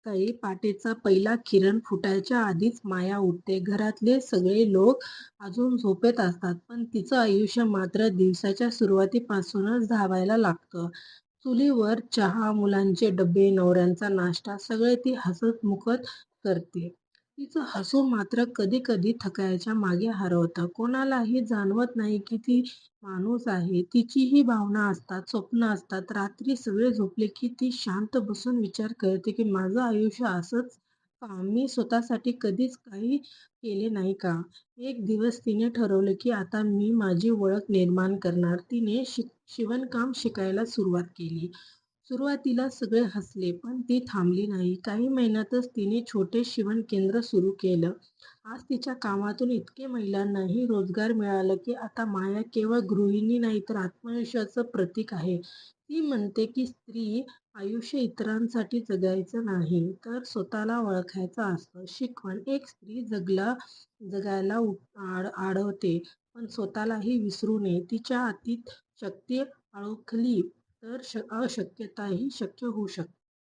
सकाळी पहाटेचा पहिला किरण फुटायच्या आधीच माया उठते. घरातले सगळे लोक अजून झोपेत असतात, पण तिचं आयुष्य मात्र दिवसाच्या सुरुवातीपासूनच धावायला लागतं. चुलीवर चहा, मुलांचे डबे, नवऱ्यांचा नाश्ता सगळे ती हसतमुखत करते. तिचं हसू मात्र कधी कधी थकायच्या मागे हरवतं. कोणालाही जाणवत नाही की ती माणूस आहे. तिचीही भावना असतात, स्वप्न असतात. रात्री सगळे झोपले की ती शांत बसून विचार करते की माझं आयुष्य असंच का? मी स्वतःसाठी कधीच काही केले नाही का? एक दिवस तिने ठरवलं की आता मी माझी ओळख निर्माण करणार. तिने शिवणकाम शिकायला सुरुवात केली. सुरुवातीला सगळे हसले, पण ती थांबली नाही. काही महिन्यातच तिने छोटे शिवण केंद्र सुरू केलं. आज तिच्या कामातून इतके महिलांनाही रोजगार मिळाला की आता माया केवळ गृहिणी नाही तर आत्मविश्वासाचं प्रतीक आहे. ती म्हणते की स्त्री आयुष्य इतरांसाठी जगायचं नाही, तर स्वतःला ओळखायचं असतं. शिकवण: एक स्त्री जगायला आडवते, पण स्वतःलाही विसरू नये. तिच्या आतील शक्ती ओळखली तर अशक्यताही शक्य होऊ शकते.